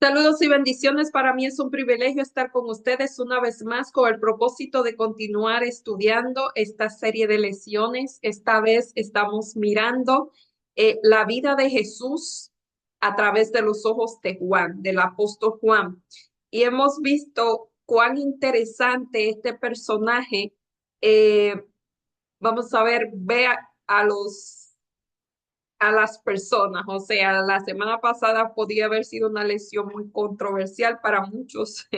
Saludos y bendiciones. Para mí es un privilegio estar con ustedes una vez más con el propósito de continuar estudiando esta serie de lecciones. Esta vez estamos mirando la vida de Jesús a través de los ojos de Juan, del apóstol Juan. Y hemos visto cuán interesante este personaje. eh, Vamos a ver, a los a las personas. O sea, la semana pasada podía haber sido una lección muy controversial para muchos,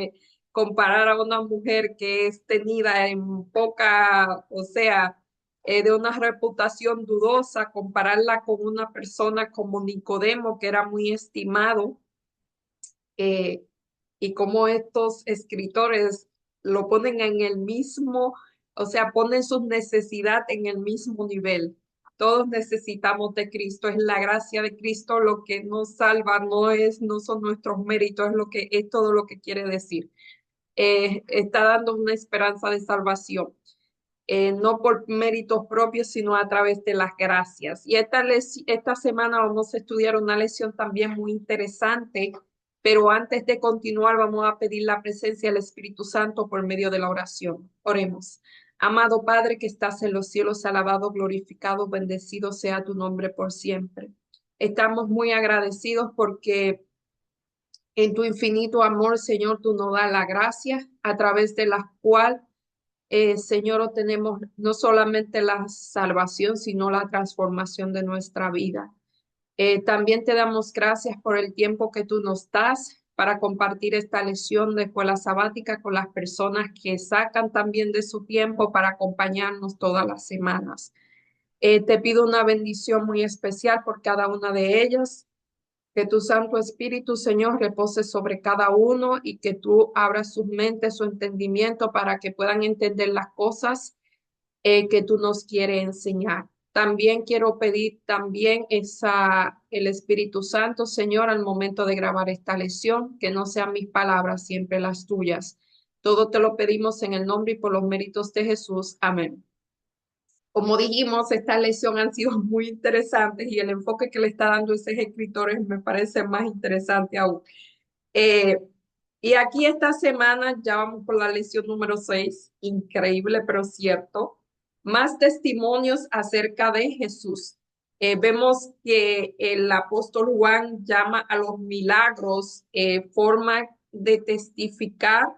comparar a una mujer que es tenida en poca, o sea, de una reputación dudosa, compararla con una persona como Nicodemo, que era muy estimado, eh, y como estos escritores lo ponen en el mismo, o sea, ponen su necesidad en el mismo nivel. Todos necesitamos de Cristo, es la gracia de Cristo lo que nos salva, no son nuestros méritos, es todo lo que quiere decir. Está dando una esperanza de salvación, no por méritos propios, sino a través de las gracias. Y esta semana vamos a estudiar una lección también muy interesante, pero antes de continuar vamos a pedir la presencia del Espíritu Santo por medio de la oración. Oremos. Amado Padre que estás en los cielos, alabado, glorificado, bendecido sea tu nombre por siempre. Estamos muy agradecidos porque en tu infinito amor, Señor, tú nos das la gracia a través de la cual Señor, obtenemos no solamente la salvación, sino la transformación de nuestra vida. También te damos gracias por el tiempo que tú nos das para compartir esta lección de escuela sabática con las personas que sacan también de su tiempo para acompañarnos todas las semanas. Te pido una bendición muy especial por cada una de ellas, que tu Santo Espíritu, Señor, repose sobre cada uno y que tú abras sus mentes, su entendimiento para que puedan entender las cosas que tú nos quieres enseñar. También quiero pedir también el Espíritu Santo, Señor, al momento de grabar esta lección, que no sean mis palabras, siempre las tuyas. Todo te lo pedimos en el nombre y por los méritos de Jesús. Amén. Como dijimos, estas lecciones han sido muy interesantes y el enfoque que le está dando esos escritores me parece más interesante aún. Eh, y aquí esta semana ya vamos por la lección número 6, increíble pero cierto, más testimonios acerca de Jesús. Vemos que el apóstol Juan llama a los milagros forma de testificar,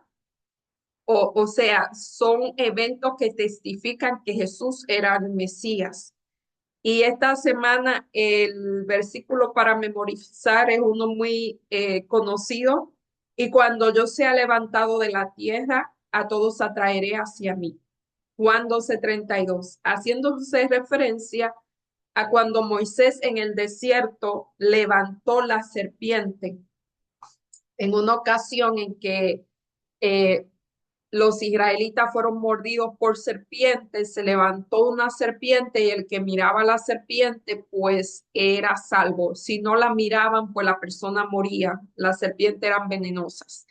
o sea, son eventos que testifican que Jesús era el Mesías. Y esta semana el versículo para memorizar es uno muy conocido. Y cuando yo sea levantado de la tierra, a todos atraeré hacia mí. Juan 12:32, haciéndose referencia a cuando Moisés en el desierto levantó la serpiente en una ocasión en que eh, los israelitas fueron mordidos por serpientes, se levantó una serpiente y el que miraba la serpiente pues era salvo. Si no la miraban, pues la persona moría. Las serpientes eran venenosas.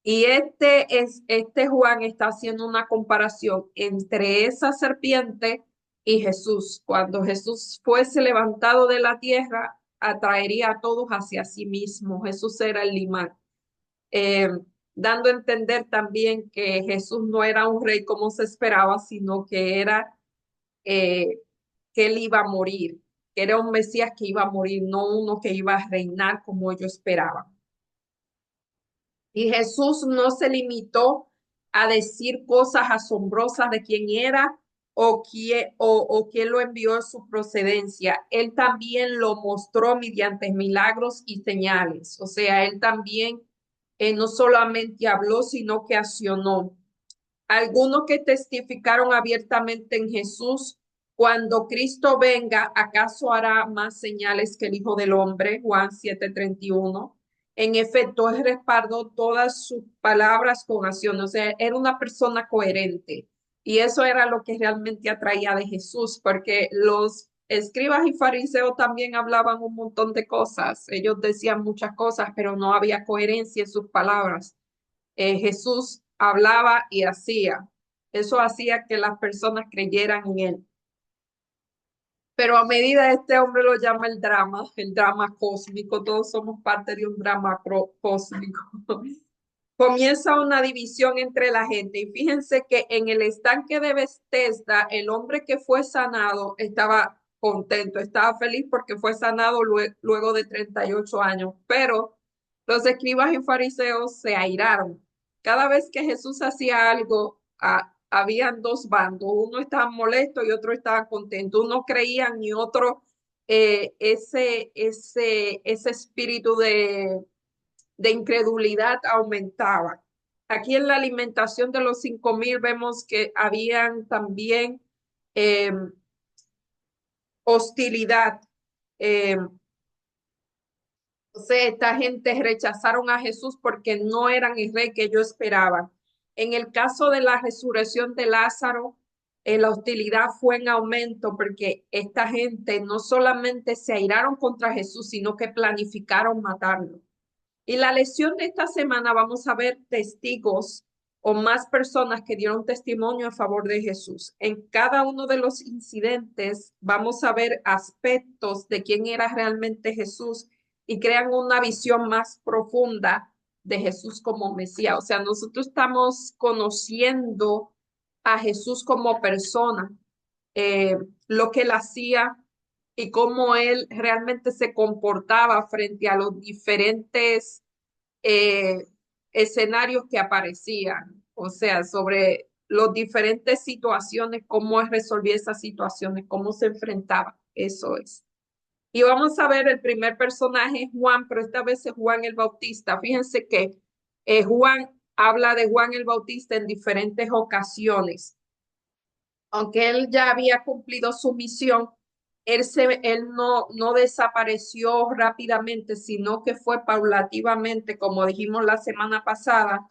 Y este Juan está haciendo una comparación entre esa serpiente y Jesús. Cuando Jesús fuese levantado de la tierra, atraería a todos hacia sí mismo. Jesús era el imán, eh, dando a entender también que Jesús no era un rey como se esperaba, sino que era eh, que él iba a morir, que era un Mesías que iba a morir, no uno que iba a reinar como ellos esperaban. Y Jesús no se limitó a decir cosas asombrosas de quién era o quién lo envió en su procedencia. Él también lo mostró mediante milagros y señales. O sea, él también no solamente habló, sino que accionó. Algunos que testificaron abiertamente en Jesús, cuando Cristo venga, ¿acaso hará más señales que el Hijo del Hombre? Juan 7:31. En efecto, él respaldó todas sus palabras con acción, o sea, era una persona coherente. Y eso era lo que realmente atraía de Jesús, porque los escribas y fariseos también hablaban un montón de cosas. Ellos decían muchas cosas, pero no había coherencia en sus palabras. Jesús hablaba y hacía. Eso hacía que las personas creyeran en él. Pero a medida este hombre lo llama el drama cósmico, todos somos parte de un drama cósmico. Comienza una división entre la gente y fíjense que en el estanque de Bethesda, el hombre que fue sanado estaba contento, estaba feliz porque fue sanado luego de 38 años, pero los escribas y fariseos se airaron. Cada vez que Jesús hacía algo, habían dos bandos, uno estaba molesto y otro estaba contento, uno creían y otro ese espíritu de incredulidad aumentaba. Aquí en la alimentación de los 5,000 vemos que habían también eh, hostilidad. Eh, o sea, esta gente rechazaron a Jesús porque no eran el rey que ellos esperaban. En el caso de la resurrección de Lázaro, la hostilidad fue en aumento porque esta gente no solamente se airaron contra Jesús, sino que planificaron matarlo. Y la lección de esta semana vamos a ver testigos o más personas que dieron testimonio a favor de Jesús. En cada uno de los incidentes vamos a ver aspectos de quién era realmente Jesús y crean una visión más profunda de Jesús como Mesías. O sea, nosotros estamos conociendo a Jesús como persona, lo que él hacía y cómo él realmente se comportaba frente a los diferentes eh, escenarios que aparecían, o sea, sobre las diferentes situaciones, cómo él resolvía esas situaciones, cómo se enfrentaba, eso es. Y vamos a ver el primer personaje, Juan, pero esta vez es Juan el Bautista. Fíjense que Juan habla de Juan el Bautista en diferentes ocasiones aunque él ya había cumplido su misión, él no desapareció rápidamente, sino que fue paulativamente, como dijimos la semana pasada.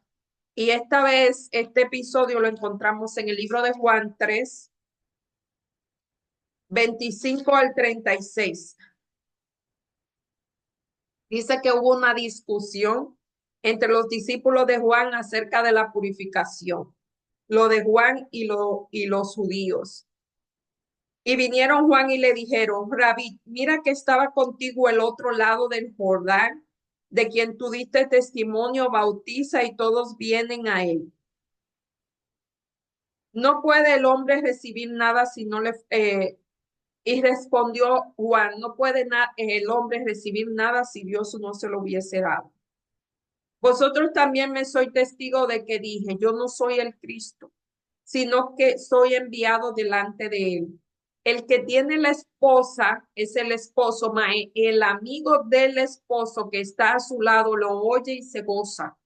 Y esta vez, este episodio lo encontramos en el libro de Juan 3, 25 al 36. Dice que hubo una discusión entre los discípulos de Juan acerca de la purificación, lo de Juan y los judíos. Y vinieron Juan y le dijeron, Rabí, mira que estaba contigo el otro lado del Jordán, de quien tú diste testimonio, bautiza y todos vienen a él. No puede el hombre recibir nada si no le... y respondió Juan, no puede el hombre recibir nada si Dios no se lo hubiese dado. Vosotros también me sois testigo de que dije, yo no soy el Cristo, sino que soy enviado delante de él. El que tiene la esposa es el esposo, mae, el amigo del esposo que está a su lado lo oye y se goza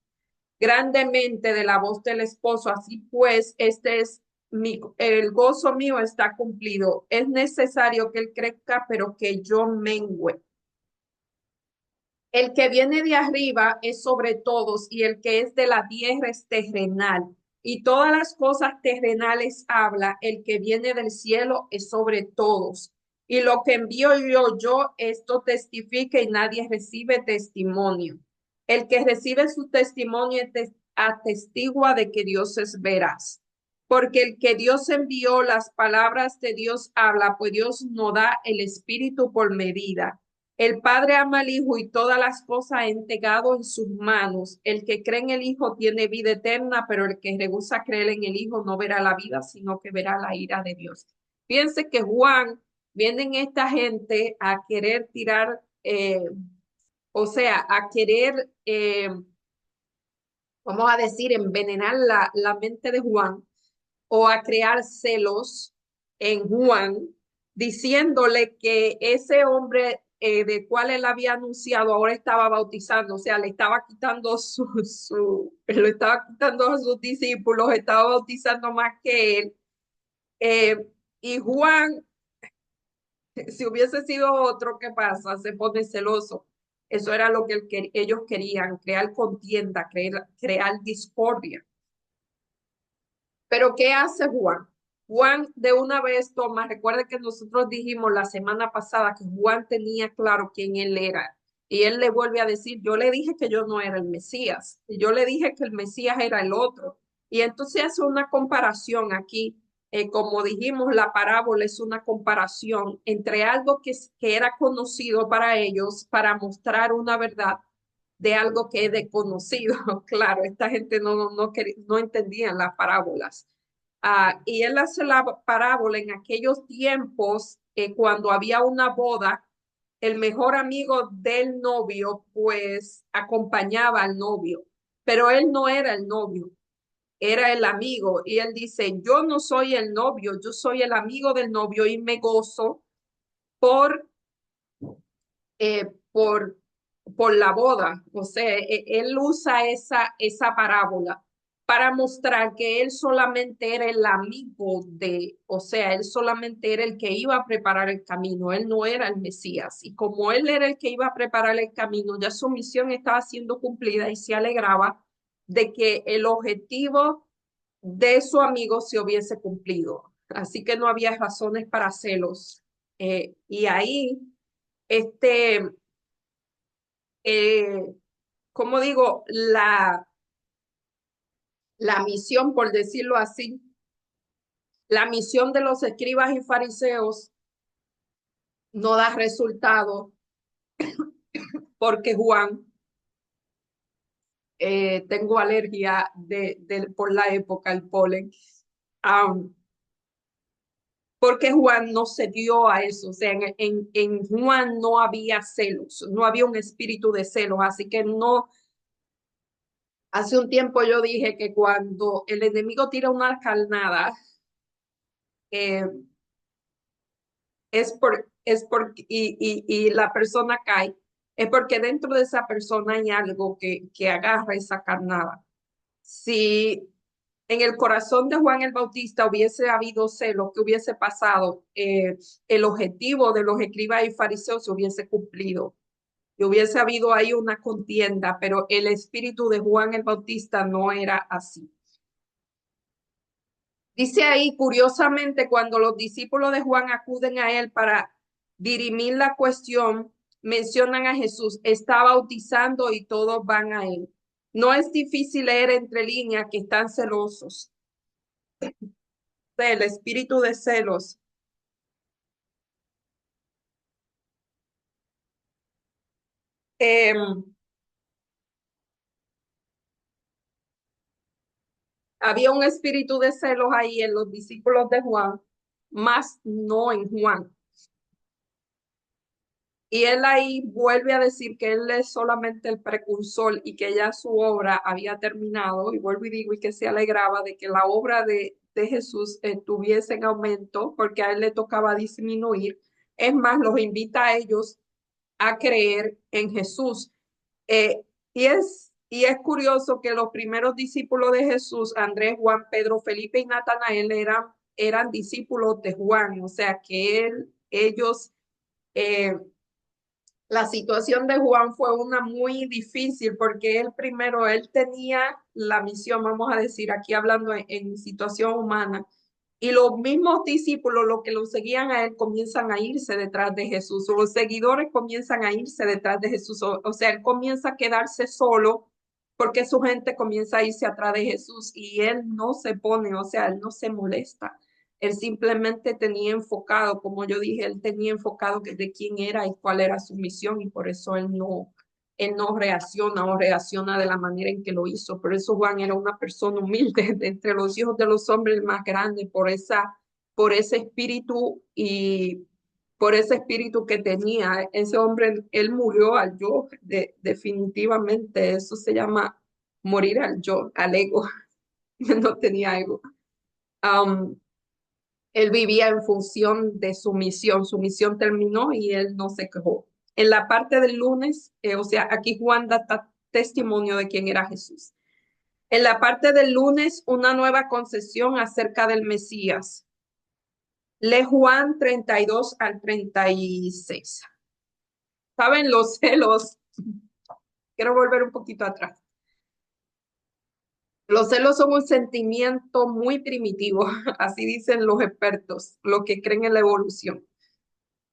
grandemente de la voz del esposo. Así pues, el gozo mío está cumplido. Es necesario que él crezca, pero que yo mengüe. El que viene de arriba es sobre todos y el que es de la tierra es terrenal. Y todas las cosas terrenales habla, el que viene del cielo es sobre todos. Y lo que envío yo, esto testifica y nadie recibe testimonio. El que recibe su testimonio atestigua de que Dios es veraz. Porque el que Dios envió, las palabras de Dios habla, pues Dios no da el espíritu por medida. El Padre ama al Hijo y todas las cosas ha entregado en sus manos. El que cree en el Hijo tiene vida eterna, pero el que rehúsa creer en el Hijo no verá la vida, sino que verá la ira de Dios. Fíjense que Juan, vienen esta gente a querer tirar, o sea, a querer, vamos a decir, envenenar la mente de Juan o a crear celos en Juan, diciéndole que ese hombre de cual él había anunciado ahora estaba bautizando, o sea, le estaba quitando lo estaba quitando a sus discípulos, estaba bautizando más que él. Eh, y Juan, si hubiese sido otro, ¿qué pasa? Se pone celoso. Eso era lo que ellos querían, crear contienda, crear discordia. Pero ¿qué hace Juan? Juan de una vez toma, recuerda que nosotros dijimos la semana pasada que Juan tenía claro quién él era. Y él le vuelve a decir, yo le dije que yo no era el Mesías, y yo le dije que el Mesías era el otro. Y entonces hace una comparación aquí Como dijimos, la parábola es una comparación entre algo que era conocido para ellos para mostrar una verdad de algo que es desconocido. Claro, esta gente no entendía las parábolas. Y él hace la parábola en aquellos tiempos, cuando había una boda, el mejor amigo del novio pues acompañaba al novio, pero él no era el novio, era el amigo. Y él dice, yo no soy el novio, yo soy el amigo del novio y me gozo por, por, por la boda. O sea, él usa esa parábola para mostrar que él solamente era el amigo o sea, él solamente era el que iba a preparar el camino, él no era el Mesías. Y como él era el que iba a preparar el camino, ya su misión estaba siendo cumplida y se alegraba de que el objetivo de su amigo se hubiese cumplido. Así que no había razones para celos. Y ahí, este, eh, como digo, la misión, por decirlo así, la misión de los escribas y fariseos no da resultado porque Juan, tengo alergia por la época, el polen. um, porque Juan no se dio a eso, o sea, en Juan no había celos, no había un espíritu de celos, así que no, hace un tiempo yo dije que cuando el enemigo tira una carnada, eh, y la persona cae, es porque dentro de esa persona hay algo que agarra esa carnada. Si en el corazón de Juan el Bautista hubiese habido celo, ¿qué hubiese pasado? El objetivo de los escribas y fariseos se hubiese cumplido. Y hubiese habido ahí una contienda, pero el espíritu de Juan el Bautista no era así. Dice ahí, curiosamente, cuando los discípulos de Juan acuden a él para dirimir la cuestión, mencionan a Jesús, está bautizando y todos van a él. No es difícil leer entre líneas que están celosos del espíritu de celos. Eh, Había un espíritu de celos ahí en los discípulos de Juan, más no en Juan. Y él ahí vuelve a decir que él es solamente el precursor y que ya su obra había terminado. Y vuelvo y digo, y que se alegraba de que la obra de Jesús estuviese en aumento, porque a él le tocaba disminuir. Es más, los invita a ellos a creer en Jesús. Y es curioso que los primeros discípulos de Jesús, Andrés, Juan, Pedro, Felipe y Natanael, eran discípulos de Juan, o sea que ellos, eh, la situación de Juan fue una muy difícil porque él primero, él tenía la misión, vamos a decir, aquí hablando en situación humana, y los mismos discípulos, los que lo seguían a él, comienzan a irse detrás de Jesús, o los seguidores comienzan a irse detrás de Jesús, o sea, él comienza a quedarse solo porque su gente comienza a irse atrás de Jesús y él no se pone, o sea, él no se molesta. Él simplemente tenía enfocado, como yo dije, él tenía enfocado de quién era y cuál era su misión y por eso él no reacciona o reacciona de la manera en que lo hizo. Por eso Juan era una persona humilde, de entre los hijos de los hombres el más grande, por ese espíritu y por ese espíritu que tenía. Ese hombre, él murió al yo, definitivamente. Eso se llama morir al yo, al ego. No tenía ego. Um, Él vivía en función de su misión terminó y él no se quejó. En la parte del lunes, o sea, aquí Juan da testimonio de quién era Jesús. En la parte del lunes, una nueva concesión acerca del Mesías. Lee Juan 32 al 36. ¿Saben los celos? Quiero volver un poquito atrás. Los celos son un sentimiento muy primitivo, así dicen los expertos, los que creen en la evolución.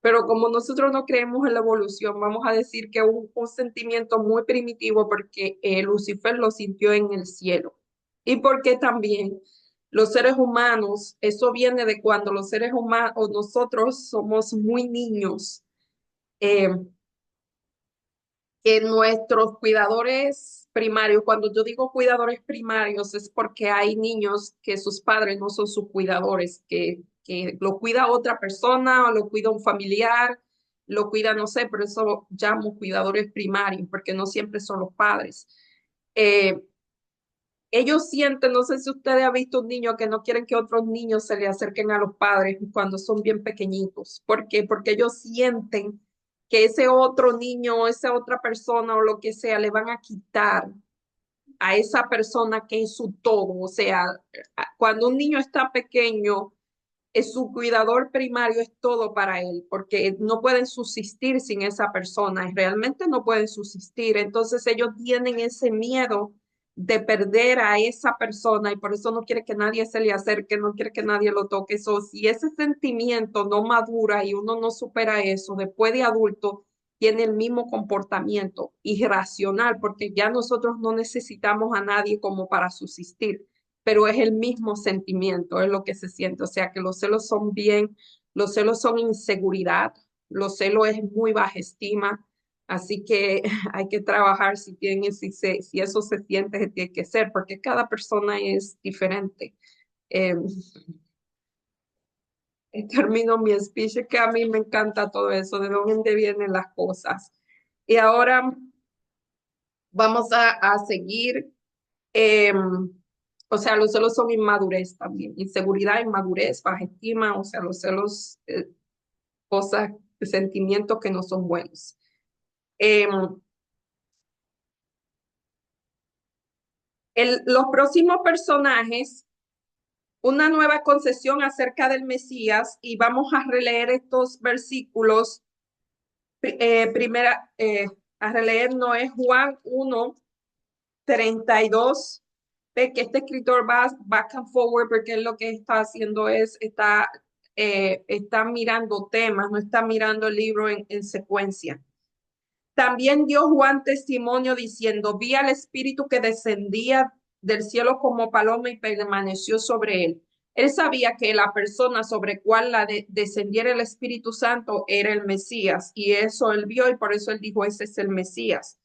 Pero como nosotros no creemos en la evolución, vamos a decir que un sentimiento muy primitivo porque Lucifer lo sintió en el cielo. Y porque también los seres humanos, eso viene de cuando los seres humanos, nosotros somos muy niños, eh, que nuestros cuidadores primarios, cuando yo digo cuidadores primarios, es porque hay niños que sus padres no son sus cuidadores, que lo cuida otra persona o lo cuida un familiar, lo cuida, no sé, pero eso lo llamo cuidadores primarios, porque no siempre son los padres. Eh, ellos sienten, no sé si ustedes han visto un niño que no quieren que otros niños se le acerquen a los padres cuando son bien pequeñitos. ¿Por qué? Porque ellos sienten que ese otro niño o esa otra persona o lo que sea le van a quitar a esa persona que es su todo. O sea, cuando un niño está pequeño, su cuidador primario es todo para él, porque no pueden subsistir sin esa persona, y realmente no pueden subsistir. Entonces ellos tienen ese miedo de perder a esa persona y por eso no quiere que nadie se le acerque, no quiere que nadie lo toque. Eso, si ese sentimiento no madura y uno no supera eso, después de adulto tiene el mismo comportamiento irracional, porque ya nosotros no necesitamos a nadie como para subsistir, pero es el mismo sentimiento, es lo que se siente. O sea que los celos son bien, los celos son inseguridad, los celos es muy baja estima, así que hay que trabajar si tienen, si eso se siente, se tiene que ser, porque cada persona es diferente. Eh, termino mi speech, que a mí me encanta todo eso, de dónde vienen las cosas. Y ahora vamos a seguir. Eh, o sea, los celos son inmadurez también, inseguridad, inmadurez, baja estima, o sea, los celos, cosas, sentimientos que no son buenos. Eh, los próximos personajes, una nueva concepción acerca del Mesías, y vamos a releer estos versículos. Primera, a releer no es Juan 1:32. Ve que este escritor va back and forward porque él lo que está haciendo es, está mirando temas, no está mirando el libro en secuencia. También dio Juan testimonio diciendo, vi al Espíritu que descendía del cielo como paloma y permaneció sobre él. Él sabía que la persona sobre cual descendiera el Espíritu Santo era el Mesías, y eso él vio y por eso él dijo, ese es el Mesías.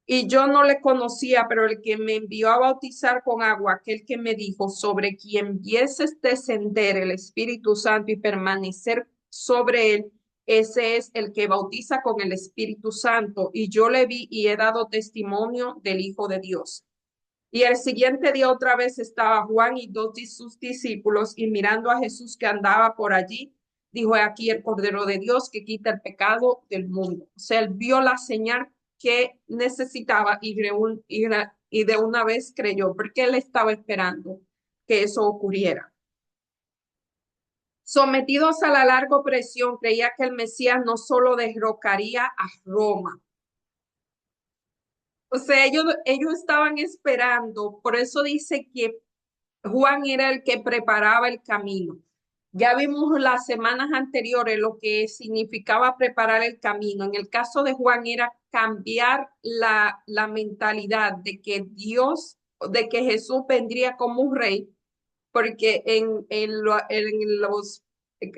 Y yo no le conocía, pero el que me envió a bautizar con agua, aquel que me dijo, sobre quien vieses descender el Espíritu Santo y permanecer sobre él, ese es el que bautiza con el Espíritu Santo. Y yo le vi y he dado testimonio del Hijo de Dios. Y el siguiente día otra vez estaba Juan y dos de sus discípulos, y mirando a Jesús que andaba por allí, dijo, he aquí el Cordero de Dios que quita el pecado del mundo. O sea, él vio la señal que necesitaba y de una vez creyó, porque él estaba esperando que eso ocurriera. Sometidos a la larga opresión, creía que el Mesías no solo derrocaría a Roma. O sea, ellos estaban esperando, por eso dice que Juan era el que preparaba el camino. Ya vimos las semanas anteriores lo que significaba preparar el camino. En el caso de Juan era cambiar la mentalidad de que Dios, de que Jesús vendría como un rey, porque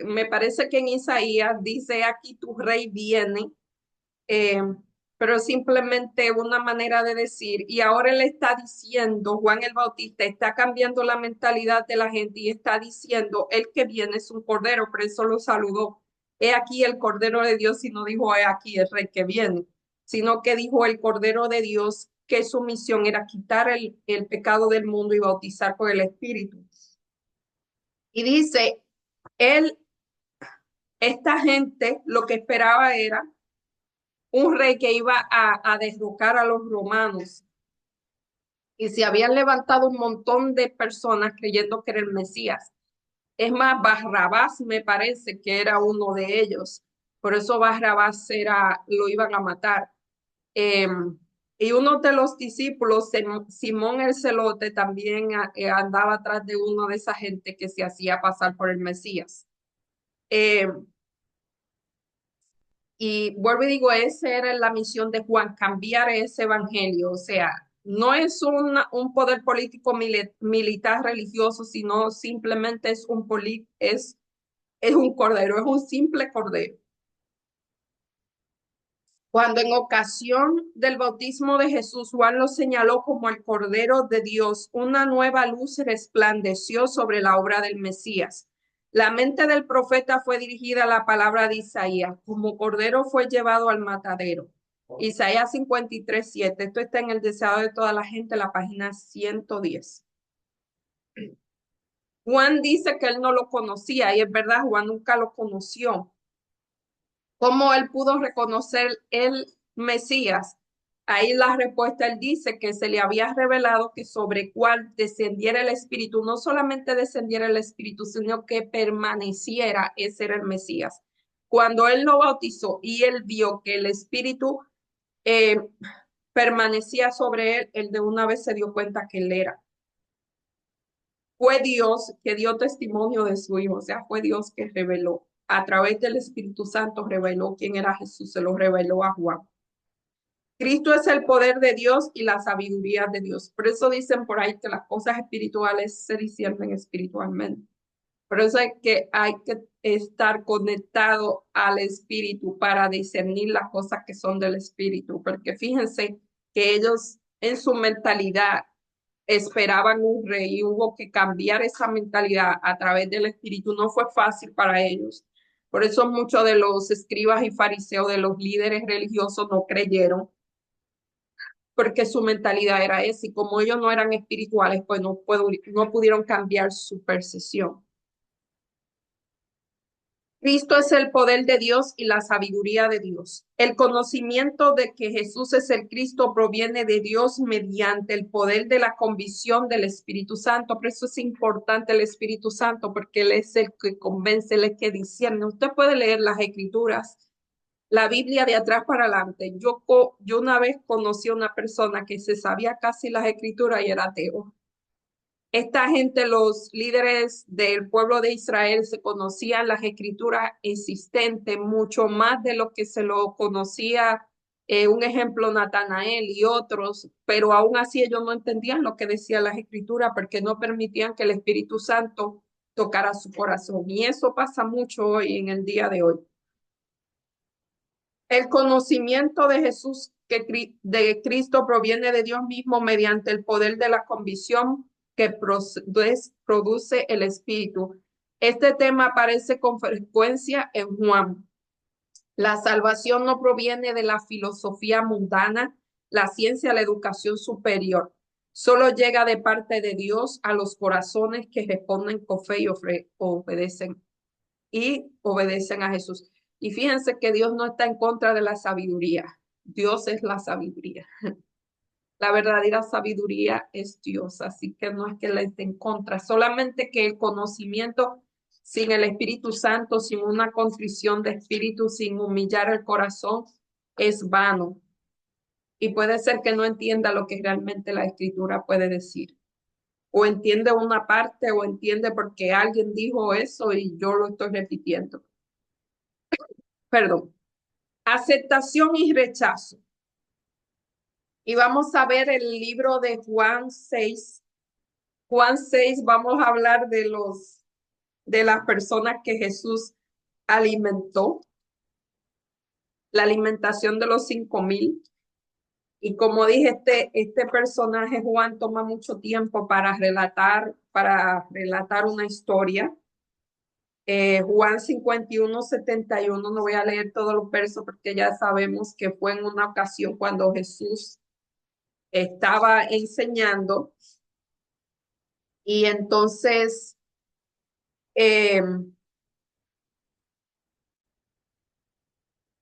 me parece que en Isaías dice, aquí tu rey viene, eh, pero simplemente una manera de decir, y ahora él está diciendo, Juan el Bautista está cambiando la mentalidad de la gente y está diciendo, el que viene es un cordero, por eso lo saludó. He aquí el cordero de Dios, y no dijo, he aquí el rey que viene, sino que dijo el cordero de Dios, que su misión era quitar el pecado del mundo y bautizar con el Espíritu. Y dice, él, esta gente lo que esperaba era un rey que iba a derrocar a los romanos. Y se habían levantado un montón de personas creyendo que era el Mesías. Es más, Barrabás me parece que era uno de ellos. Por eso Barrabás lo iban a matar. Eh, y uno de los discípulos, Simón el Celote, también andaba atrás de uno de esa gente que se hacía pasar por el Mesías. Eh, y vuelvo y digo, esa era la misión de Juan, cambiar ese evangelio, o sea, No es un poder político militar religioso, sino simplemente es un cordero, es un simple cordero. Cuando en ocasión del bautismo de Jesús, Juan lo señaló como el Cordero de Dios, una nueva luz resplandeció sobre la obra del Mesías. La mente del profeta fue dirigida a la palabra de Isaías, como Cordero fue llevado al matadero. Isaías 53:7. Esto está en el deseado de toda la gente, la página 110. Juan dice que él no lo conocía, y es verdad, Juan nunca lo conoció. ¿Cómo él pudo reconocer el Mesías? Ahí la respuesta, él dice que se le había revelado que sobre cuál descendiera el Espíritu, no solamente descendiera el Espíritu, sino que permaneciera, ese era el Mesías. Cuando él lo bautizó y él vio que el Espíritu eh, permanecía sobre él, él de una vez se dio cuenta que él era. Fue Dios que dio testimonio de su Hijo, o sea, fue Dios que reveló. A través del Espíritu Santo reveló quién era Jesús, se lo reveló a Juan. Cristo es el poder de Dios y la sabiduría de Dios. Por eso dicen por ahí que las cosas espirituales se disciernen espiritualmente. Por eso hay que estar conectado al Espíritu para discernir las cosas que son del Espíritu. Porque fíjense que ellos en su mentalidad esperaban un rey y hubo que cambiar esa mentalidad a través del Espíritu. No fue fácil para ellos. Por eso muchos de los escribas y fariseos, de los líderes religiosos, no creyeron, porque su mentalidad era esa. Y como ellos no eran espirituales, pues no pudieron cambiar su percepción. Cristo es el poder de Dios y la sabiduría de Dios. El conocimiento de que Jesús es el Cristo proviene de Dios mediante el poder de la convicción del Espíritu Santo. Por eso es importante el Espíritu Santo, porque Él es el que convence, Él es el que discierne. Usted puede leer las Escrituras, la Biblia de atrás para adelante. Yo una vez conocí a una persona que se sabía casi las Escrituras y era ateo. Esta gente, los líderes del pueblo de Israel, se conocían las escrituras existentes mucho más de lo que se lo conocía, un ejemplo, Natanael y otros, pero aún así ellos no entendían lo que decían las escrituras porque no permitían que el Espíritu Santo tocara su corazón. Y eso pasa mucho hoy, en el día de hoy. El conocimiento de Jesús, de Cristo, proviene de Dios mismo mediante el poder de la convicción que produce el Espíritu. Este tema aparece con frecuencia en Juan. La salvación no proviene de la filosofía mundana, la ciencia, la educación superior. Solo llega de parte de Dios a los corazones que responden con fe y obedecen a Jesús. Y fíjense que Dios no está en contra de la sabiduría. Dios es la sabiduría. La verdadera sabiduría es Dios, así que no es que Él esté en contra, solamente que el conocimiento sin el Espíritu Santo, sin una contrición de espíritu, sin humillar el corazón, es vano. Y puede ser que no entienda lo que realmente la Escritura puede decir. O entiende una parte o entiende porque alguien dijo eso y yo lo estoy repitiendo. Perdón. Aceptación y rechazo. Y vamos a ver el libro de Juan 6. Juan 6, vamos a hablar de las personas que Jesús alimentó, la alimentación de los 5,000. Y como dije, este personaje Juan toma mucho tiempo para relatar una historia. Juan 51:71, no voy a leer todos los versos porque ya sabemos que fue en una ocasión cuando Jesús estaba enseñando y entonces eh,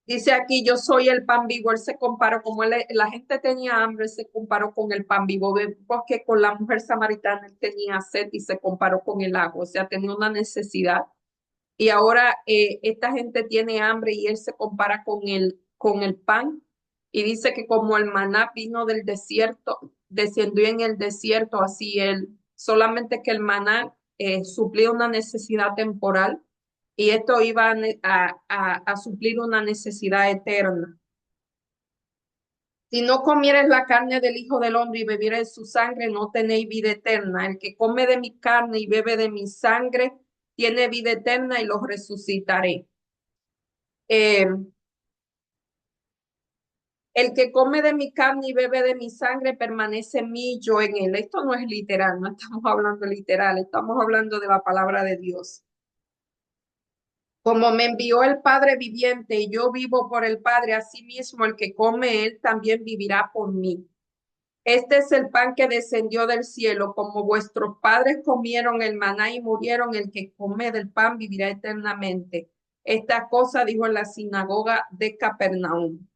dice aquí, yo soy el pan vivo. Él se comparó, como la gente tenía hambre, se comparó con el pan vivo, porque con la mujer samaritana él tenía sed y se comparó con el agua, o sea, tenía una necesidad. Y ahora esta gente tiene hambre y él se compara con el pan y dice que como el maná vino del desierto, descendió en el desierto, así él, solamente que el maná suplía una necesidad temporal y esto iba a suplir una necesidad eterna. Si no comieres la carne del Hijo del Hombre y bebieres su sangre, no tenéis vida eterna. El que come de mi carne y bebe de mi sangre, tiene vida eterna y los resucitaré. Eh, el que come de mi carne y bebe de mi sangre permanece en mí, yo en él. Esto no es literal, no estamos hablando literal, estamos hablando de la palabra de Dios. Como me envió el Padre viviente y yo vivo por el Padre, asimismo el que come él también vivirá por mí. Este es el pan que descendió del cielo, como vuestros padres comieron el maná y murieron, el que come del pan vivirá eternamente. Esta cosa dijo en la sinagoga de Capernaum.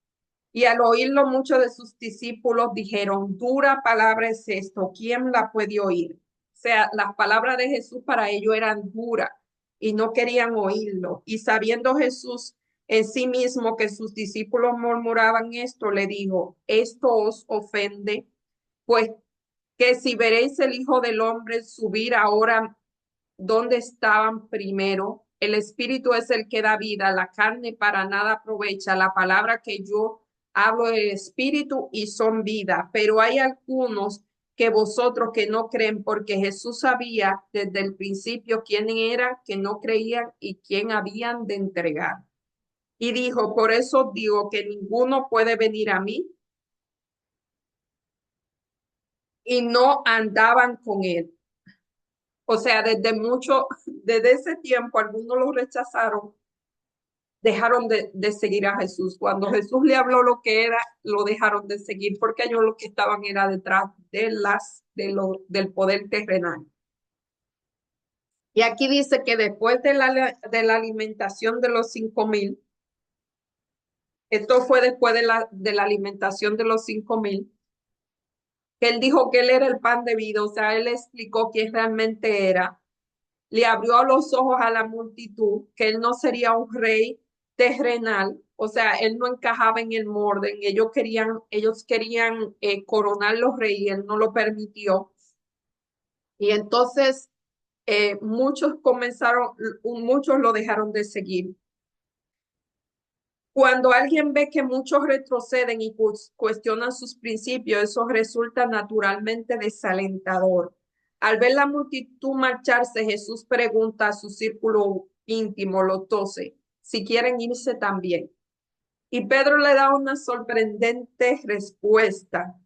Y al oírlo, muchos de sus discípulos dijeron, dura palabra es esto, ¿quién la puede oír? O sea, las palabras de Jesús para ellos eran duras y no querían oírlo. Y sabiendo Jesús en sí mismo que sus discípulos murmuraban esto, le dijo, ¿esto os ofende? Pues que si veréis el Hijo del Hombre subir ahora donde estaban primero, el Espíritu es el que da vida, la carne para nada aprovecha. La palabra que yo hablo del Espíritu y son vida, pero hay algunos que vosotros que no creen, porque Jesús sabía desde el principio quién era, que no creían y quién habían de entregar. Y dijo, por eso digo que ninguno puede venir a mí y no andaban con él. O sea, desde ese tiempo, algunos lo rechazaron, dejaron de seguir a Jesús. Cuando Jesús le habló lo que era, lo dejaron de seguir porque ellos lo que estaban era detrás del poder terrenal. Y aquí dice que después de la alimentación de los 5,000, esto fue después de la alimentación de los 5,000, que él dijo que él era el pan de vida, o sea, él explicó quién realmente era, le abrió los ojos a la multitud, que él no sería un rey terrenal, o sea, él no encajaba en el orden, ellos querían coronar los reyes, él no lo permitió. Y entonces muchos lo dejaron de seguir. Cuando alguien ve que muchos retroceden y cuestionan sus principios, eso resulta naturalmente desalentador. Al ver la multitud marcharse, Jesús pregunta a su círculo íntimo, los 12, si quieren irse también. Y Pedro le da una sorprendente respuesta.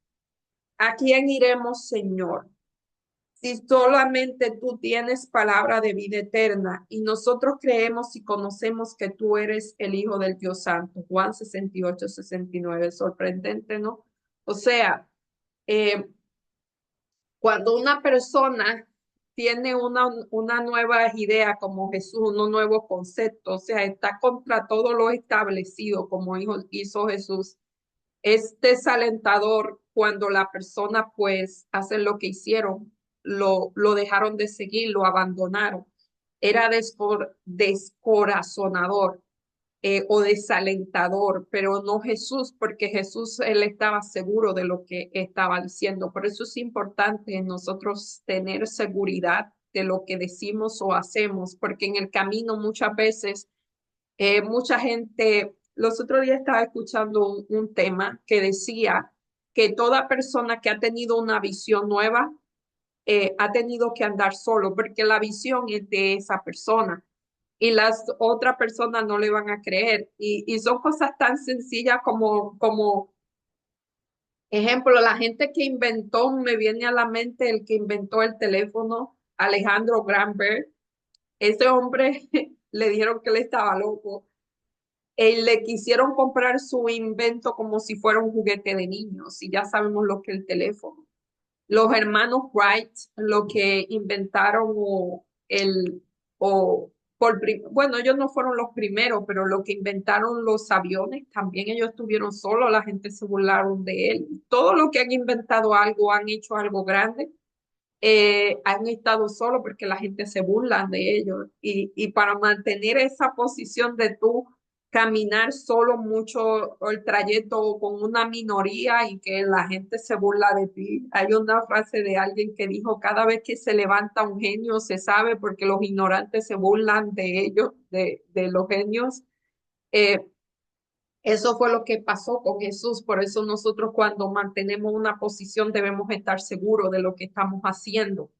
¿A quién iremos, Señor? Si solamente tú tienes palabra de vida eterna y nosotros creemos y conocemos que tú eres el Hijo del Dios Santo. Juan 68-69, sorprendente, ¿no? O sea, eh, cuando una persona tiene una nueva idea como Jesús, unos nuevos conceptos, o sea, está contra todo lo establecido como hizo Jesús, es desalentador cuando la persona pues hace lo que hicieron, lo dejaron de seguir, lo abandonaron. Era descorazonador o desalentador, pero no Jesús, porque Jesús, él estaba seguro de lo que estaba diciendo. Por eso es importante nosotros tener seguridad de lo que decimos o hacemos, porque en el camino muchas veces mucha gente, los otros días estaba escuchando un tema que decía que toda persona que ha tenido una visión nueva ha tenido que andar solo porque la visión es de esa persona y las otras personas no le van a creer. Y son cosas tan sencillas como ejemplo, la gente que inventó, me viene a la mente el que inventó el teléfono, Alejandro Graham Bell. Ese hombre le dijeron que él estaba loco le quisieron comprar su invento como si fuera un juguete de niños y ya sabemos lo que es el teléfono. Los hermanos Wright, lo que inventaron bueno, ellos no fueron los primeros, pero lo que inventaron los aviones, también ellos estuvieron solos, la gente se burlaron de él. Todo lo que han inventado algo, han hecho algo grande, han estado solos porque la gente se burla de ellos. Y para mantener esa posición de tú caminar solo mucho el trayecto con una minoría y que la gente se burla de ti. Hay una frase de alguien que dijo, cada vez que se levanta un genio se sabe porque los ignorantes se burlan de ellos, de los genios. Eh, Eso fue lo que pasó con Jesús. Por eso nosotros cuando mantenemos una posición debemos estar seguros de lo que estamos haciendo,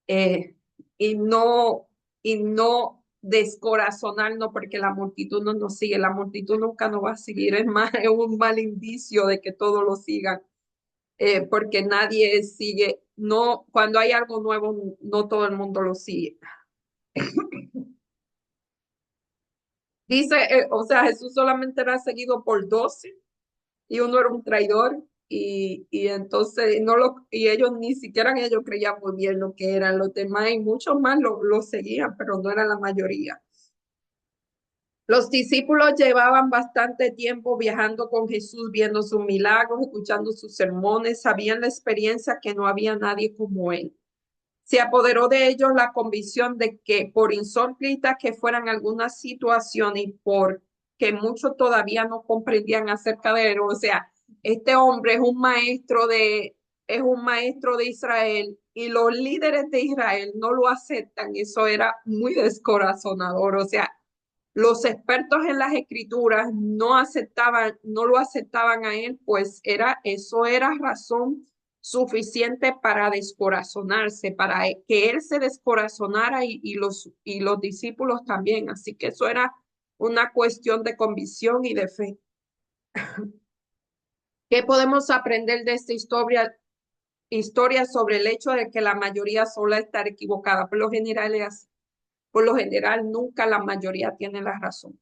eh, y no descorazonarnos porque la multitud no nos sigue. La multitud nunca nos va a seguir. Es más, es un mal indicio de que todos lo sigan, porque nadie sigue. No, cuando hay algo nuevo, no todo el mundo lo sigue. Dice, o sea, Jesús solamente era seguido por 12 y uno era un traidor, y entonces y ellos ni siquiera ellos creían muy bien lo que eran los demás, y muchos más lo seguían, pero no era la mayoría. Los discípulos llevaban bastante tiempo viajando con Jesús, viendo sus milagros, escuchando sus sermones, sabían la experiencia que no había nadie como él. Se apoderó de ellos la convicción de que por insólitas que fueran algunas situaciones y por que muchos todavía no comprendían acerca de él, o sea, este hombre es un maestro de Israel, y los líderes de Israel no lo aceptan. Eso era muy descorazonador. O sea, los expertos en las escrituras no lo aceptaban a él, pues eso era razón suficiente para descorazonarse, para que él se descorazonara, y los discípulos también. Así que eso era una cuestión de convicción y de fe. ¿Qué podemos aprender de esta historia sobre el hecho de que la mayoría suele estar equivocada? Por lo general es así. Por lo general, nunca la mayoría tiene la razón.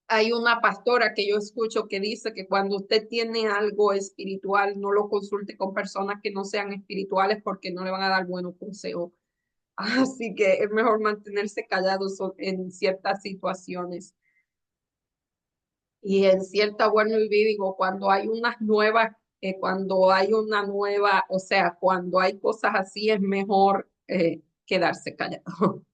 Hay una pastora que yo escucho que dice que cuando usted tiene algo espiritual, no lo consulte con personas que no sean espirituales porque no le van a dar buenos consejos. Así que es mejor mantenerse callado en ciertas situaciones. Y en cierta buena vivir, digo, cuando hay una nueva, o sea, cuando hay cosas así, es mejor quedarse callado.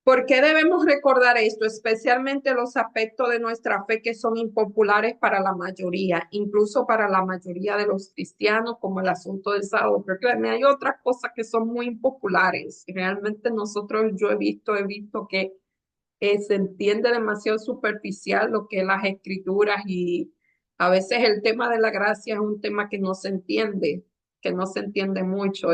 ¿Por qué debemos recordar esto? Especialmente los aspectos de nuestra fe que son impopulares para la mayoría, incluso para la mayoría de los cristianos, como el asunto del sábado. Pero créanme, hay otras cosas que son muy impopulares. Realmente he visto que se entiende demasiado superficial lo que es las escrituras, y a veces el tema de la gracia es un tema que no se entiende mucho.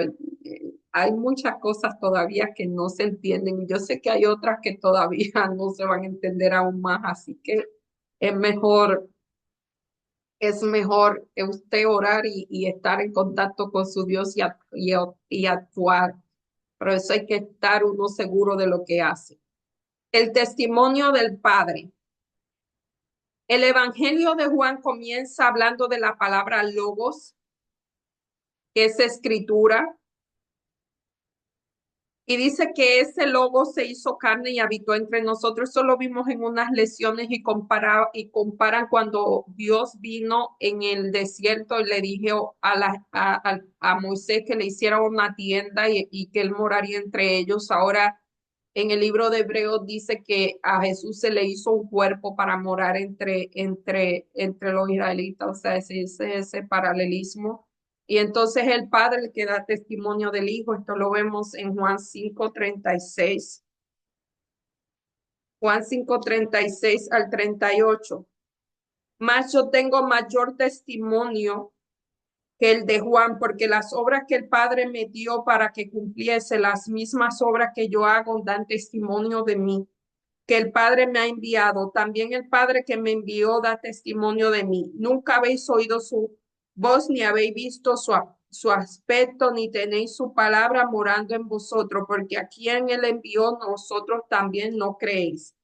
Hay muchas cosas todavía que no se entienden, y yo sé que hay otras que todavía no se van a entender aún más, así que es mejor, es mejor usted orar y estar en contacto con su Dios y actuar. Pero eso hay que estar uno seguro de lo que hace. El testimonio del Padre. El Evangelio de Juan comienza hablando de la palabra logos, que es escritura, y dice que ese logo se hizo carne y habitó entre nosotros. Eso lo vimos en unas lecciones, y comparan cuando Dios vino en el desierto y le dijo a Moisés que le hiciera una tienda, y que él moraría entre ellos. Ahora en el libro de Hebreos dice que a Jesús se le hizo un cuerpo para morar entre los israelitas. O sea, ese paralelismo. Y entonces el Padre el que da testimonio del Hijo. Esto lo vemos en Juan 5:36. Juan 5:36 al 38. Mas yo tengo mayor testimonio que el de Juan, porque las obras que el Padre me dio para que cumpliese, las mismas obras que yo hago, dan testimonio de mí, que el Padre me ha enviado. También el Padre que me envió da testimonio de mí. Nunca habéis oído su voz, ni habéis visto su aspecto, ni tenéis su palabra morando en vosotros, porque a quien él envió, nosotros también no creéis.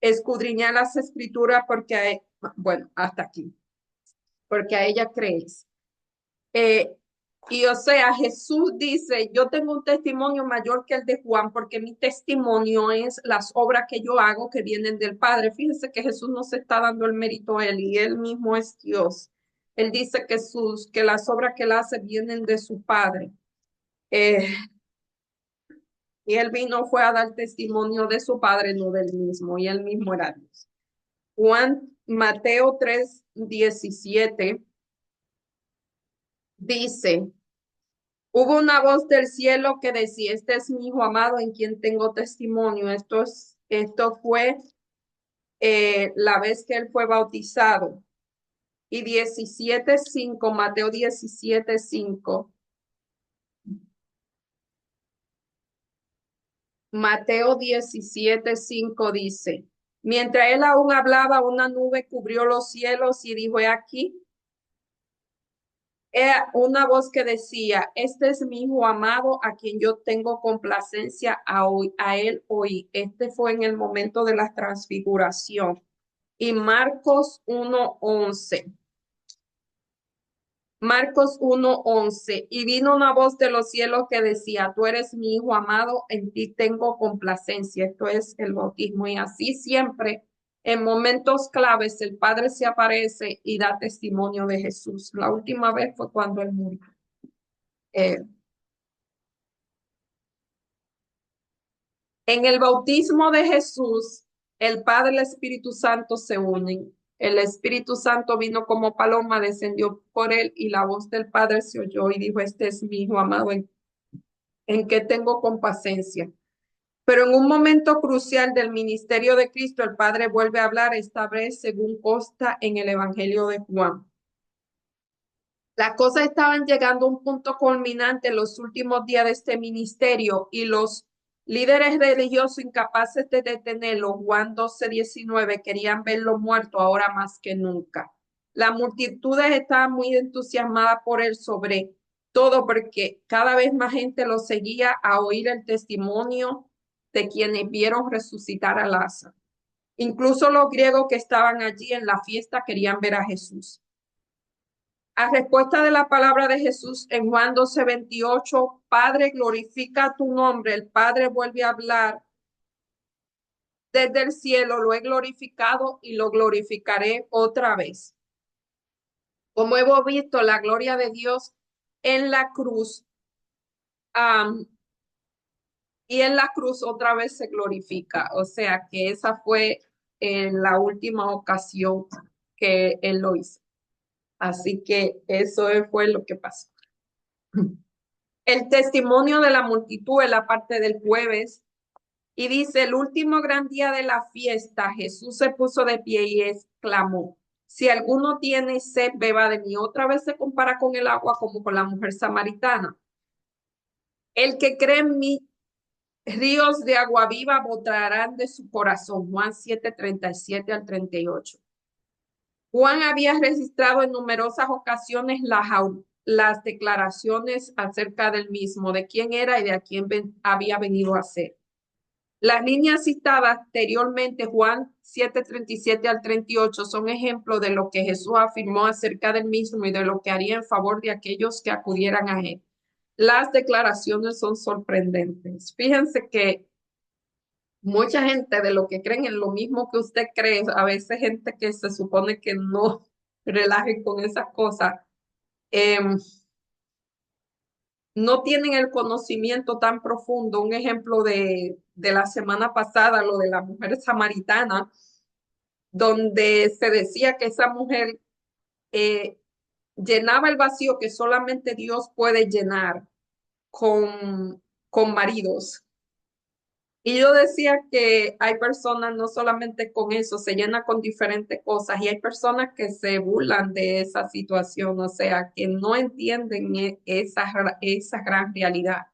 Escudriñad las escrituras, bueno, hasta aquí, porque a ella creéis. Eh, y o sea, Jesús dice, yo tengo un testimonio mayor que el de Juan, porque mi testimonio es las obras que yo hago que vienen del Padre. Fíjense que Jesús no se está dando el mérito a él, y él mismo es Dios. Él dice que las obras que él hace vienen de su Padre. Eh, y él fue a dar testimonio de su Padre, no del mismo, y él mismo era Dios. Mateo 3:17 dice, Hubo una voz del cielo que decía, este es mi hijo amado en quien tengo testimonio. Esto fue la vez que él fue bautizado. Y 17:5, Mateo 17:5. Mateo 17:5 dice, mientras él aún hablaba, una nube cubrió los cielos y dijo, he aquí, una voz que decía, este es mi hijo amado a quien yo tengo complacencia a él hoy. Este fue en el momento de la transfiguración. Y Marcos 1:11, y vino una voz de los cielos que decía, tú eres mi hijo amado, en ti tengo complacencia. Esto es el bautismo. Y así siempre, en momentos claves, el Padre se aparece y da testimonio de Jesús. La última vez fue cuando él murió. Eh, En el bautismo de Jesús, el Padre y el Espíritu Santo se unen. El Espíritu Santo vino como paloma, descendió por él y la voz del Padre se oyó y dijo, este es mi hijo amado en que tengo complacencia. Pero en un momento crucial del ministerio de Cristo, el Padre vuelve a hablar, esta vez según consta en el Evangelio de Juan. Las cosas estaban llegando a un punto culminante en los últimos días de este ministerio y los líderes religiosos incapaces de detenerlo, Juan 12:19, querían verlo muerto ahora más que nunca. Las multitudes estaban muy entusiasmadas por él, sobre todo porque cada vez más gente lo seguía a oír el testimonio de quienes vieron resucitar a Lázaro. Incluso los griegos que estaban allí en la fiesta querían ver a Jesús. A respuesta de la palabra de Jesús en Juan 12:28, Padre, glorifica tu nombre. El Padre vuelve a hablar desde el cielo, lo he glorificado y lo glorificaré otra vez. Como hemos visto, la gloria de Dios en la cruz, um, y en la cruz otra vez se glorifica. O sea que esa fue en la última ocasión que él lo hizo. Así que eso fue lo que pasó. El testimonio de la multitud en la parte del jueves. Y dice, el último gran día de la fiesta, Jesús se puso de pie y exclamó, si alguno tiene sed, beba de mí. Otra vez se compara con el agua como con la mujer samaritana. El que cree en mí, ríos de agua viva brotarán de su corazón. Juan 7:37 al 38. Juan había registrado en numerosas ocasiones las declaraciones acerca del mismo, de quién era y de a quién había venido a ser. Las líneas citadas anteriormente, Juan 7:37 al 38, son ejemplos de lo que Jesús afirmó acerca del mismo y de lo que haría en favor de aquellos que acudieran a él. Las declaraciones son sorprendentes. Fíjense que mucha gente de lo que creen en lo mismo que usted cree, a veces gente que se supone que no relaje con esas cosas, em, no tienen el conocimiento tan profundo. Un ejemplo de la semana pasada, lo de la mujer samaritana, donde se decía que esa mujer eh, llenaba el vacío que solamente Dios puede llenar con maridos. Y yo decía que hay personas no solamente con eso, se llena con diferentes cosas y hay personas que se burlan de esa situación, o sea, que no entienden esa gran realidad.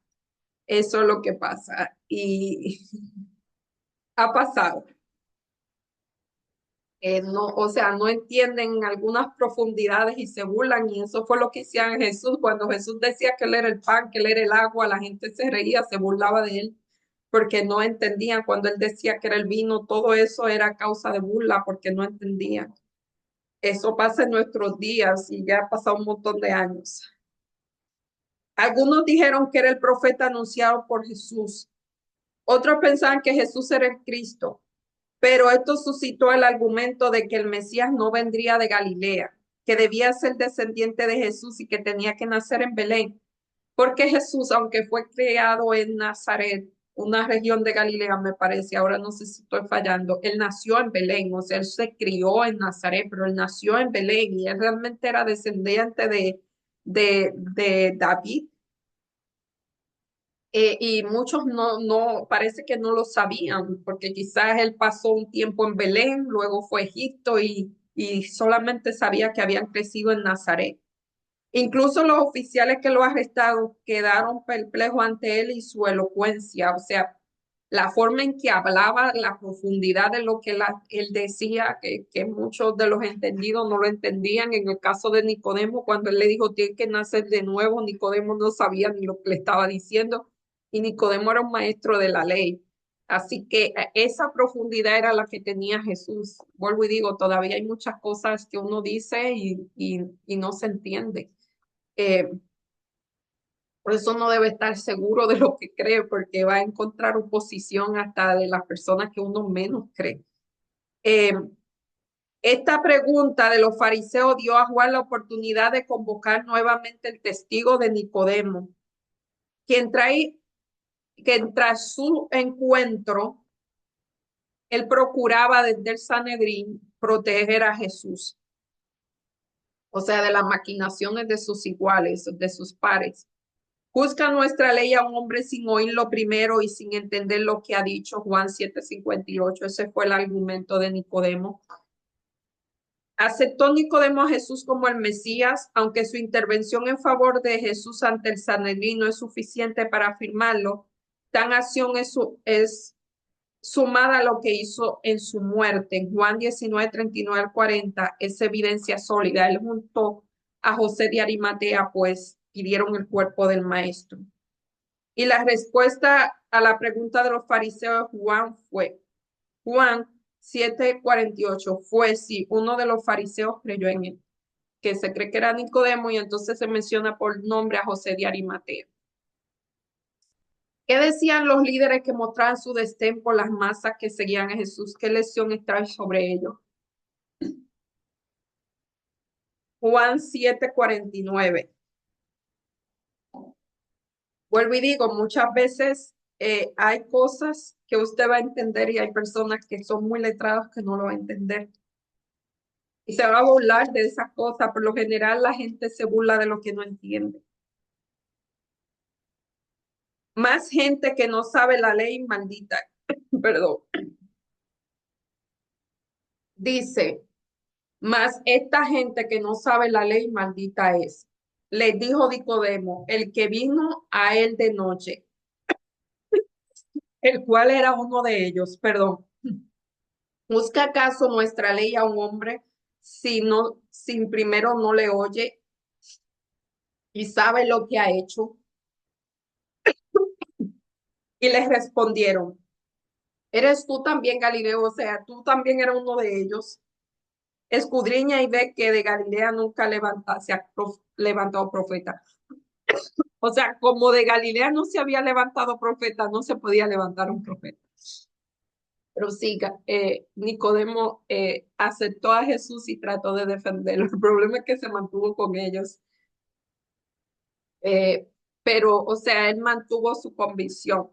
Eso es lo que pasa y ha pasado. No, o sea, no entienden algunas profundidades y se burlan y eso fue lo que hacían Jesús. Cuando Jesús decía que él era el pan, que él era el agua, la gente se reía, se burlaba de él porque no entendían. Cuando él decía que era el vino, todo eso era causa de burla porque no entendían. Eso pasa en nuestros días y ya ha pasado un montón de años. Algunos dijeron que era el profeta anunciado por Jesús. Otros pensaban que Jesús era el Cristo. Pero esto suscitó el argumento de que el Mesías no vendría de Galilea, que debía ser descendiente de Jesús y que tenía que nacer en Belén, porque Jesús, aunque fue criado en Nazaret, una región de Galilea, me parece, ahora no sé si estoy fallando, él nació en Belén, o sea, él se crió en Nazaret, pero él nació en Belén y él realmente era descendiente de David, Y muchos parece que no lo sabían, porque quizás él pasó un tiempo en Belén, luego fue a Egipto y solamente sabía que habían crecido en Nazaret. Incluso los oficiales que lo arrestaron quedaron perplejos ante él y su elocuencia, o sea, la forma en que hablaba, la profundidad de lo que él decía, que muchos de los entendidos no lo entendían. En el caso de Nicodemo, cuando él le dijo, tiene que nacer de nuevo, Nicodemo no sabía ni lo que le estaba diciendo, y Nicodemo era un maestro de la ley. Así que esa profundidad era la que tenía Jesús. Vuelvo y digo, todavía hay muchas cosas que uno dice y no se entiende. Eh, por eso no debe estar seguro de lo que cree, porque va a encontrar oposición hasta de las personas que uno menos cree. Eh, esta pregunta de los fariseos dio a Juan la oportunidad de convocar nuevamente el testigo de Nicodemo, quien trae que tras su encuentro, él procuraba desde el Sanedrín proteger a Jesús, o sea, de las maquinaciones de sus iguales, de sus pares. Juzga nuestra ley a un hombre sin oírlo primero y sin entender lo que ha dicho Juan 7:58. Ese fue el argumento de Nicodemo. Aceptó Nicodemo a Jesús como el Mesías, aunque su intervención en favor de Jesús ante el Sanedrín no es suficiente para afirmarlo. Tan acción es sumada a lo que hizo en su muerte. En Juan 19:39 al 40 es evidencia sólida. Él junto a José de Arimatea, pues pidieron el cuerpo del maestro. Y la respuesta a la pregunta de los fariseos Juan 7:48 fue si uno de los fariseos creyó en él, que se cree que era Nicodemo y entonces se menciona por nombre a José de Arimatea. ¿Qué decían los líderes que mostraban su destén por las masas que seguían a Jesús? ¿Qué lección extrae sobre ellos? Juan 7:49. Vuelvo y digo, muchas veces hay cosas que usted va a entender y hay personas que son muy letradas que no lo van a entender. Y se va a burlar de esas cosas. Por lo general, la gente se burla de lo que no entiende. Más gente que no sabe la ley maldita, perdón, dice, más esta gente que no sabe la ley maldita es. Les dijo Nicodemo, el que vino a él de noche, el cual era uno de ellos, perdón. ¿Busca acaso nuestra ley a un hombre si no, sin primero no le oye y sabe lo que ha hecho? Y les respondieron, ¿eres tú también Galileo? O sea, tú también eras uno de ellos. Escudriña y ve que de Galilea nunca se ha levantado profeta. O sea, como de Galilea no se había levantado profeta, no se podía levantar un profeta. Pero sí, Nicodemo aceptó a Jesús y trató de defenderlo. El problema es que se mantuvo con ellos. Eh, pero, o sea, él mantuvo su convicción.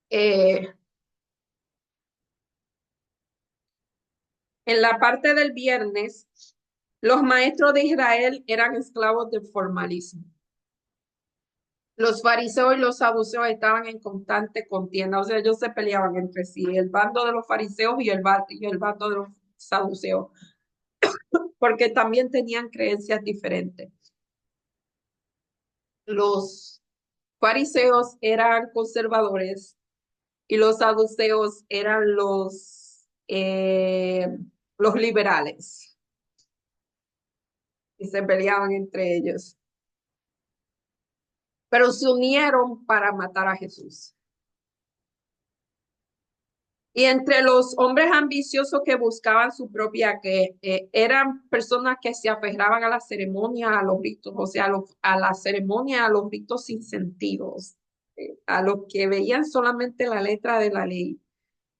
Eh, en la parte del viernes, los maestros de Israel eran esclavos del formalismo. Los fariseos y los saduceos estaban en constante contienda, o sea, ellos se peleaban entre sí, el bando de los fariseos y el bando de los saduceos, porque también tenían creencias diferentes. Los fariseos eran conservadores y los saduceos eran los liberales y se peleaban entre ellos, pero se unieron para matar a Jesús. Y entre los hombres ambiciosos que buscaban su propia, que eran personas que se aferraban a la ceremonia, a los ritos, o sea, a la ceremonia, a los ritos sin sentidos, a los que veían solamente la letra de la ley,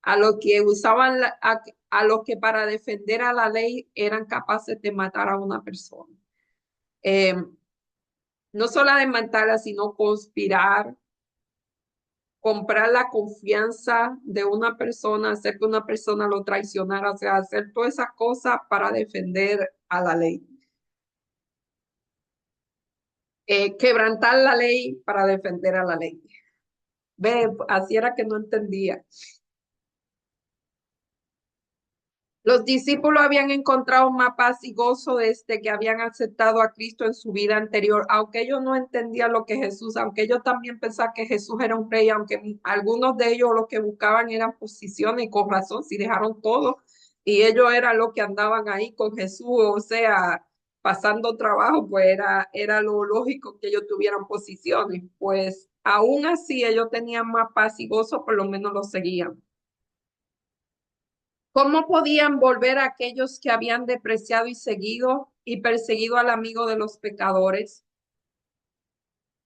a los que usaban, a los que para defender a la ley eran capaces de matar a una persona. Eh, no solo de matarla, sino conspirar, comprar la confianza de una persona, hacer que una persona lo traicionara, o sea, hacer todas esas cosas para defender a la ley. quebrantar la ley para defender a la ley. Ve, así era que no entendía. Los discípulos habían encontrado más paz y gozo desde que habían aceptado a Cristo en su vida anterior, aunque ellos no entendían lo que Jesús, aunque ellos también pensaban que Jesús era un rey, aunque algunos de ellos lo que buscaban eran posiciones y con razón, si dejaron todo y ellos eran los que andaban ahí con Jesús, o sea, pasando trabajo, pues era lo lógico que ellos tuvieran posiciones, pues aún así ellos tenían más paz y gozo, por lo menos lo seguían. ¿Cómo podían volver a aquellos que habían depreciado y seguido y perseguido al amigo de los pecadores?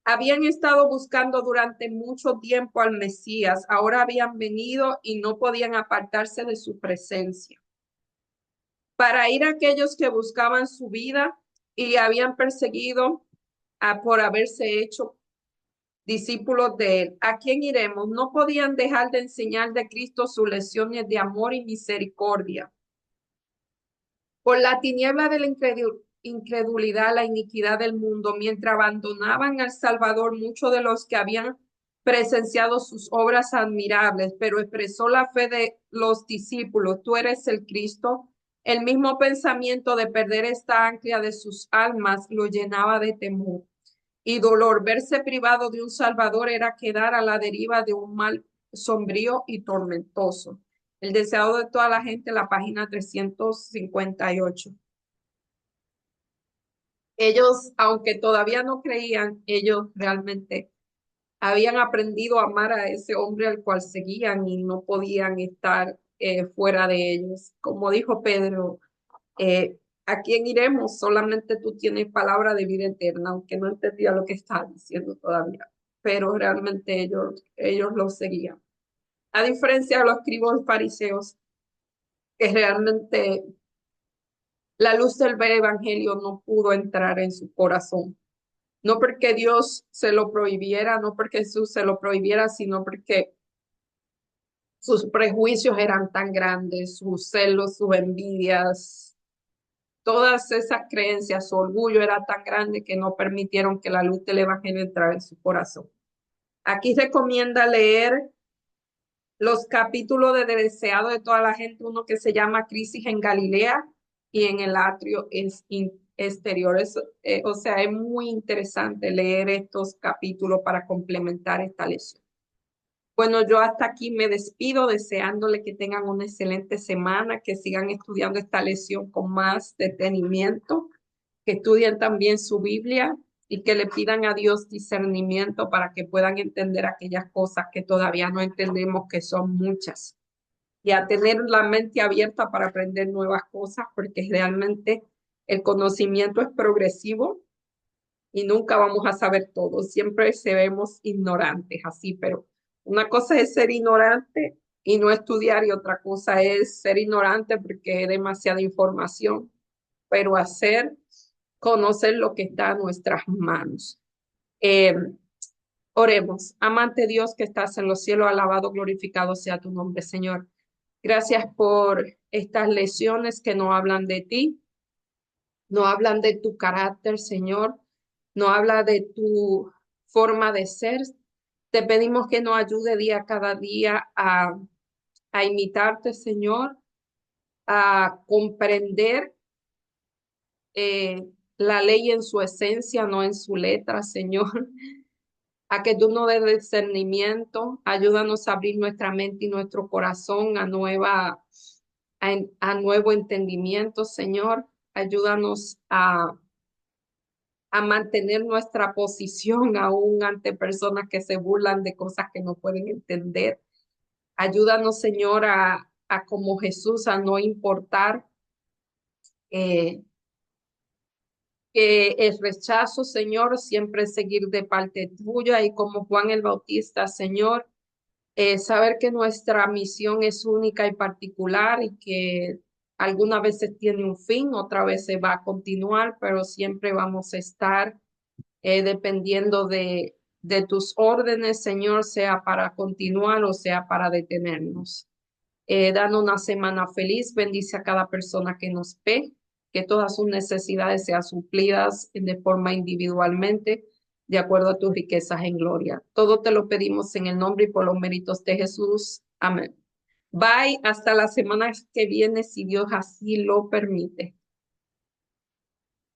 Habían estado buscando durante mucho tiempo al Mesías, ahora habían venido y no podían apartarse de su presencia. Para ir a aquellos que buscaban su vida y habían perseguido por haberse hecho discípulos de él. ¿A quién iremos? No podían dejar de enseñar de Cristo sus lecciones de amor y misericordia. Por la tiniebla de la incredulidad, la iniquidad del mundo, mientras abandonaban al Salvador, muchos de los que habían presenciado sus obras admirables, pero expresó la fe de los discípulos, tú eres el Cristo. El mismo pensamiento de perder esta ancla de sus almas lo llenaba de temor y dolor. Verse privado de un Salvador era quedar a la deriva de un mal sombrío y tormentoso. El deseado de toda la gente, la página 358. Ellos, aunque todavía no creían, ellos realmente habían aprendido a amar a ese hombre al cual seguían y no podían estar fuera de ellos. Como dijo Pedro, ¿a quién iremos? Solamente tú tienes palabra de vida eterna, aunque no entendía lo que estaba diciendo todavía, pero realmente ellos lo seguían. A diferencia de los escribas fariseos, que realmente la luz del evangelio no pudo entrar en su corazón. No porque Dios se lo prohibiera, no porque Jesús se lo prohibiera, sino porque sus prejuicios eran tan grandes, sus celos, sus envidias, todas esas creencias, su orgullo era tan grande que no permitieron que la luz del evangelio entrara en su corazón. Aquí recomienda leer los capítulos de Deseado de toda la gente, uno que se llama Crisis en Galilea y en el atrio exterior. O sea, es muy interesante leer estos capítulos para complementar esta lección. Bueno, yo hasta aquí me despido deseándole que tengan una excelente semana, que sigan estudiando esta lección con más detenimiento, que estudien también su Biblia y que le pidan a Dios discernimiento para que puedan entender aquellas cosas que todavía no entendemos, que son muchas, y a tener la mente abierta para aprender nuevas cosas, porque realmente el conocimiento es progresivo y nunca vamos a saber todo. Siempre seremos ignorantes así, pero una cosa es ser ignorante y no estudiar y otra cosa es ser ignorante porque hay demasiada información, pero conocer lo que está a nuestras manos. Eh, Oremos. Amante Dios que estás en los cielos, alabado, glorificado sea tu nombre, Señor. Gracias por estas lecciones que no hablan de ti, no hablan de tu carácter, Señor, no habla de tu forma de ser. Te pedimos que nos ayude día cada día a imitarte, Señor, a comprender eh, la ley en su esencia, no en su letra, Señor, a que tú nos des discernimiento, ayúdanos a abrir nuestra mente y nuestro corazón a nuevo entendimiento, Señor, ayúdanos a mantener nuestra posición aún ante personas que se burlan de cosas que no pueden entender. Ayúdanos, Señor, a como Jesús, a no importar eh, que el rechazo, Señor, siempre seguir de parte tuya y como Juan el Bautista, Señor, saber que nuestra misión es única y particular y que algunas veces tiene un fin, otras veces va a continuar, pero siempre vamos a estar dependiendo de tus órdenes, Señor, sea para continuar o sea para detenernos. Danos una semana feliz, bendice a cada persona que nos ve. que todas sus necesidades sean suplidas de forma individualmente, de acuerdo a tus riquezas en gloria. Todo te lo pedimos en el nombre y por los méritos de Jesús. Amén. Bye, hasta la semana que viene, si Dios así lo permite.